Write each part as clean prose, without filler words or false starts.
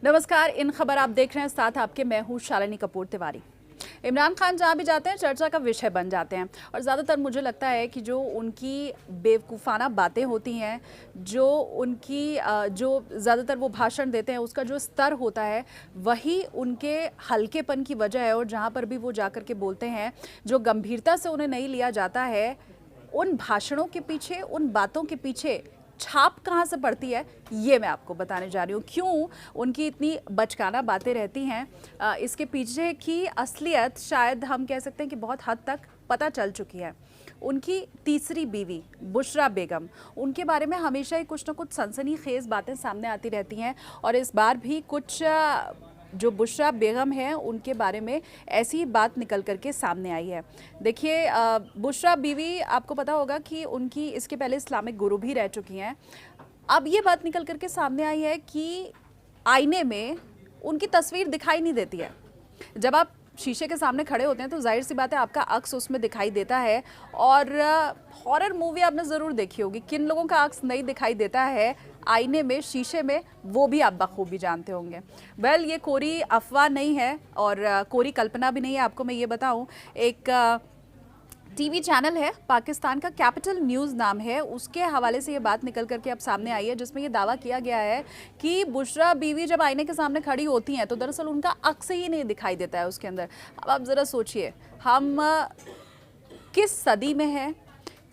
नमस्कार, इन खबर आप देख रहे हैं, साथ आपके मैं हूं शालिनी कपूर तिवारी। इमरान खान जहां भी जाते हैं चर्चा का विषय बन जाते हैं और ज़्यादातर मुझे लगता है कि जो उनकी बेवकूफ़ाना बातें होती हैं, जो ज़्यादातर वो भाषण देते हैं, उसका जो स्तर होता है वही उनके हल्केपन की वजह है। और जहां पर भी वो जाकर के बोलते हैं, जो गंभीरता से उन्हें नहीं लिया जाता है, उन भाषणों के पीछे, उन बातों के पीछे छाप कहाँ से पड़ती है, ये मैं आपको बताने जा रही हूँ। क्यों उनकी इतनी बचकाना बातें रहती हैं, इसके पीछे की असलियत शायद हम कह सकते हैं कि बहुत हद तक पता चल चुकी है। उनकी तीसरी बीवी बुशरा बेगम, उनके बारे में हमेशा ही कुछ ना कुछ सनसनीखेज बातें सामने आती रहती हैं और इस बार भी कुछ जो बुशरा बेगम हैं उनके बारे में ऐसी बात निकल करके सामने आई है। देखिए, बुशरा बीवी, आपको पता होगा कि उनकी इसके पहले इस्लामिक गुरु भी रह चुकी हैं। अब ये बात निकल करके सामने आई है कि आईने में उनकी तस्वीर दिखाई नहीं देती है। जब आप शीशे के सामने खड़े होते हैं तो जाहिर सी बात है आपका अक्स उसमें दिखाई देता है। और हॉरर मूवी आपने ज़रूर देखी होगी, किन लोगों का अक्स नहीं दिखाई देता है आईने में, शीशे में, वो भी आप बखूबी जानते होंगे। वेल, ये कोरी अफवाह नहीं है और कोरी कल्पना भी नहीं है। आपको मैं ये बताऊं, एक टीवी चैनल है पाकिस्तान का, कैपिटल न्यूज़ नाम है, उसके हवाले से ये बात निकल करके अब सामने आई है, जिसमें ये दावा किया गया है कि बुशरा बीवी जब आईने के सामने खड़ी होती हैं तो दरअसल उनका अक्स ही नहीं दिखाई देता है उसके अंदर। अब आप ज़रा सोचिए, हम किस सदी में हैं?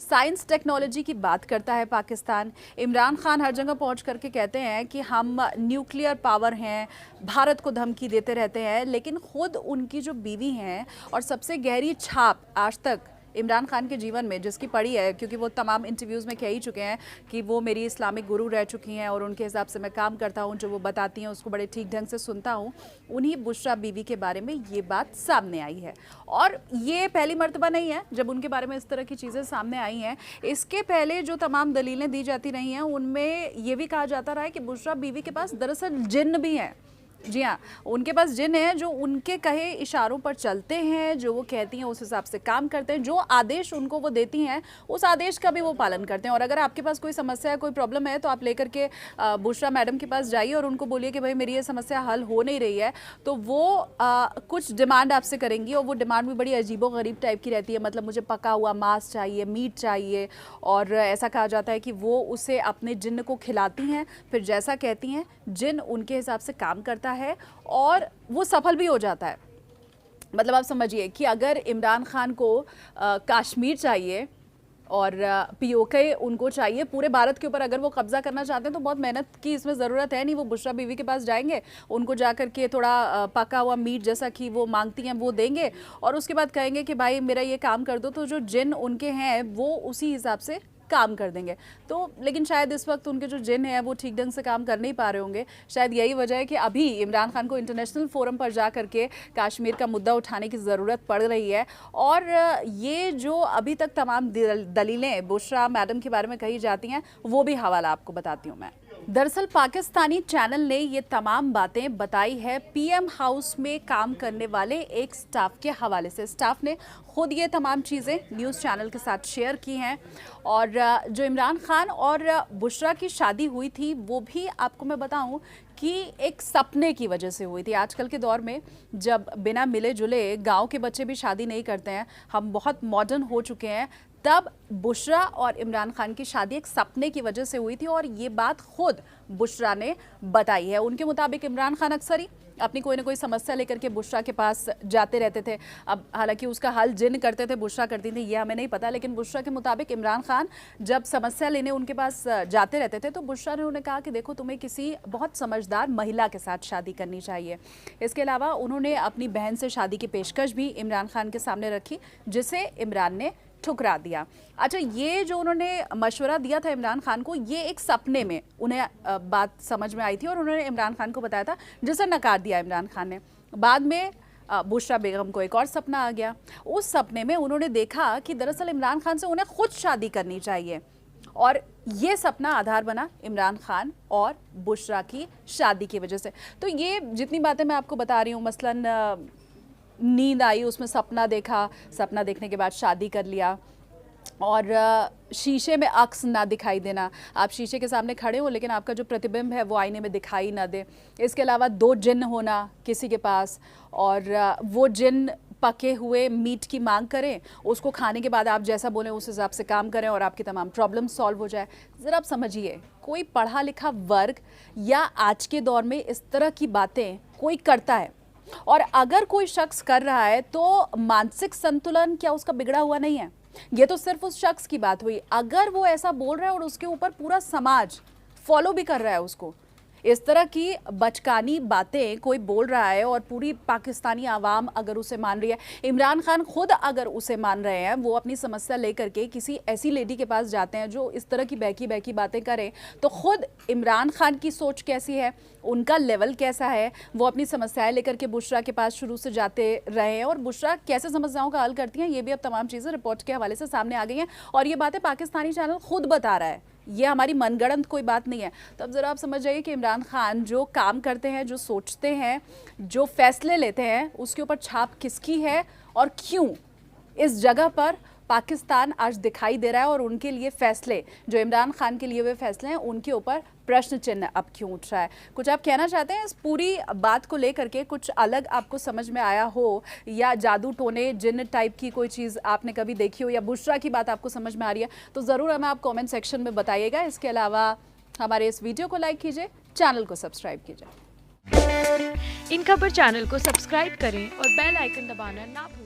साइंस टेक्नोलॉजी की बात करता है पाकिस्तान। इमरान खान हर जगह पहुंच करके कहते हैं कि हम न्यूक्लियर पावर हैं, भारत को धमकी देते रहते हैं, लेकिन खुद उनकी जो बीवी हैं और सबसे गहरी छाप आज तक इमरान खान के जीवन में जिसकी पड़ी है, क्योंकि वो तमाम इंटरव्यूज़ में कह ही चुके हैं कि वो मेरी इस्लामिक गुरु रह चुकी हैं और उनके हिसाब से मैं काम करता हूँ, जो वो बताती हैं उसको बड़े ठीक ढंग से सुनता हूँ। उन्हीं बुशरा बीवी के बारे में ये बात सामने आई है और ये पहली मर्तबा नहीं है जब उनके बारे में इस तरह की चीज़ें सामने आई हैं। इसके पहले जो तमाम दलीलें दी जाती रही हैं उनमें ये भी कहा जाता रहा है कि बुशरा बीवी के पास दरअसल जिन्न भी हैं। जी हाँ, उनके पास जिन है जो उनके कहे इशारों पर चलते हैं, जो वो कहती हैं उस हिसाब से काम करते हैं, जो आदेश उनको वो देती हैं उस आदेश का भी वो पालन करते हैं। और अगर आपके पास कोई समस्या है, कोई प्रॉब्लम है, तो आप लेकर के बुशरा मैडम के पास जाइए और उनको बोलिए कि भाई मेरी ये समस्या हल हो नहीं रही है, तो वो कुछ डिमांड आपसे करेंगी और वो डिमांड भी बड़ी अजीबोगरीब टाइप की रहती है। मतलब मुझे पका हुआ मांस चाहिए, मीट चाहिए, और ऐसा कहा जाता है कि वो उसे अपने जिन्न को खिलाती हैं, फिर जैसा कहती हैं जिन उनके हिसाब से काम करता है और वो सफल भी हो जाता है। मतलब आप समझिए कि अगर इमरान खान को कश्मीर चाहिए और पीओके उनको चाहिए पूरे भारत के ऊपर, अगर वो कब्जा करना चाहते हैं तो बहुत मेहनत की इसमें ज़रूरत है नहीं। वो बुशरा बीवी के पास जाएंगे, उनको जा कर के थोड़ा पका हुआ मीट जैसा कि वो मांगती हैं वो देंगे और उसके बाद कहेंगे कि भाई मेरा ये काम कर दो, तो जो जिन उनके हैं वो उसी हिसाब से काम कर देंगे। तो लेकिन शायद इस वक्त उनके जो जिन है वो ठीक ढंग से काम कर नहीं पा रहे होंगे। शायद यही वजह है कि अभी इमरान खान को इंटरनेशनल फोरम पर जा करके कश्मीर का मुद्दा उठाने की ज़रूरत पड़ रही है। और ये जो अभी तक तमाम दलीलें बुशरा मैडम के बारे में कही जाती हैं, वो भी हवाला आपको बताती हूँ मैं। दरअसल पाकिस्तानी चैनल ने ये तमाम बातें बताई है पीएम हाउस में काम करने वाले एक स्टाफ के हवाले से। स्टाफ ने खुद ये तमाम चीज़ें न्यूज़ चैनल के साथ शेयर की हैं। और जो इमरान खान और बुशरा की शादी हुई थी वो भी आपको मैं बताऊं कि एक सपने की वजह से हुई थी। आजकल के दौर में जब बिना मिले जुले गांव के बच्चे भी शादी नहीं करते हैं, हम बहुत मॉडर्न हो चुके हैं, तब बुशरा और इमरान खान की शादी एक सपने की वजह से हुई थी और ये बात खुद बुशरा ने बताई है। उनके मुताबिक इमरान खान अक्सर ही अपनी कोई ना कोई समस्या लेकर के बुशरा के पास जाते रहते थे। अब हालांकि उसका हल जिन करते थे, बुशरा करती थी, ये हमें नहीं पता, लेकिन बुशरा के मुताबिक इमरान खान जब समस्या लेने उनके पास जाते रहते थे तो बुशरा ने उन्हें कहा कि देखो तुम्हें किसी बहुत समझदार महिला के साथ शादी करनी चाहिए। इसके अलावा उन्होंने अपनी बहन से शादी की पेशकश भी इमरान खान के सामने रखी, जिसे इमरान ने ठुकरा दिया। अच्छा, ये जो उन्होंने मशवरा दिया था इमरान खान को, ये एक सपने में उन्हें बात समझ में आई थी और उन्होंने इमरान खान को बताया था, जिसे नकार दिया इमरान खान ने। बाद में बुशरा बेगम को एक और सपना आ गया। उस सपने में उन्होंने देखा कि दरअसल इमरान खान से उन्हें खुद शादी करनी चाहिए और ये सपना आधार बना इमरान खान और बुशरा की शादी की वजह से। तो ये जितनी बातें मैं आपको बता रही हूँ, मसलन नींद आई, उसमें सपना देखा, सपना देखने के बाद शादी कर लिया, और शीशे में अक्स ना दिखाई देना, आप शीशे के सामने खड़े हो लेकिन आपका जो प्रतिबिंब है वो आईने में दिखाई ना दे। इसके अलावा 2 जिन होना किसी के पास, और वो जिन पके हुए मीट की मांग करें, उसको खाने के बाद आप जैसा बोलें उस हिसाब से काम करें और आपकी तमाम प्रॉब्लम सॉल्व हो जाए। ज़रा आप समझिए, कोई पढ़ा लिखा वर्ग या आज के दौर में इस तरह की बातें कोई करता है, और अगर कोई शख्स कर रहा है तो मानसिक संतुलन क्या उसका बिगड़ा हुआ नहीं है? ये तो सिर्फ उस शख्स की बात हुई। अगर वो ऐसा बोल रहा है और उसके ऊपर पूरा समाज फॉलो भी कर रहा है उसको, इस तरह की बचकानी बातें कोई बोल रहा है और पूरी पाकिस्तानी आवाम अगर उसे मान रही है, इमरान खान खुद अगर उसे मान रहे हैं, वो अपनी समस्या लेकर के किसी ऐसी लेडी के पास जाते हैं जो इस तरह की बहकी बहकी बातें करें, तो खुद इमरान खान की सोच कैसी है, उनका लेवल कैसा है, वो अपनी समस्याएं लेकर के बुशरा के पास शुरू से जाते रहे हैं और बुशरा कैसे समस्याओं का हल करती हैं, ये भी अब तमाम चीज़ें रिपोर्ट के हवाले से सामने आ गई हैं और ये बातें पाकिस्तानी चैनल खुद बता रहा है, ये हमारी मनगढ़ंत कोई बात नहीं है। तो अब ज़रा आप समझ जाइए कि इमरान खान जो काम करते हैं, जो सोचते हैं, जो फैसले लेते हैं, उसके ऊपर छाप किसकी है और क्यों इस जगह पर पाकिस्तान आज दिखाई दे रहा है, और उनके लिए फैसले जो इमरान खान के लिए हुए फैसले हैं उनके ऊपर प्रश्न चिन्ह अब क्यों उठ रहा है। कुछ आप कहना चाहते हैं इस पूरी बात को लेकर के, कुछ अलग आपको समझ में आया हो, या जादू टोने जिन टाइप की कोई चीज़ आपने कभी देखी हो, या बुशरा की बात आपको समझ में आ रही है, तो ज़रूर हमें आप कमेंट सेक्शन में बताइएगा। इसके अलावा हमारे इस वीडियो को लाइक कीजिए, चैनल को सब्सक्राइब कीजिए। इन खबर चैनल को सब्सक्राइब करें और बेल आइकन दबाना ना भूलें।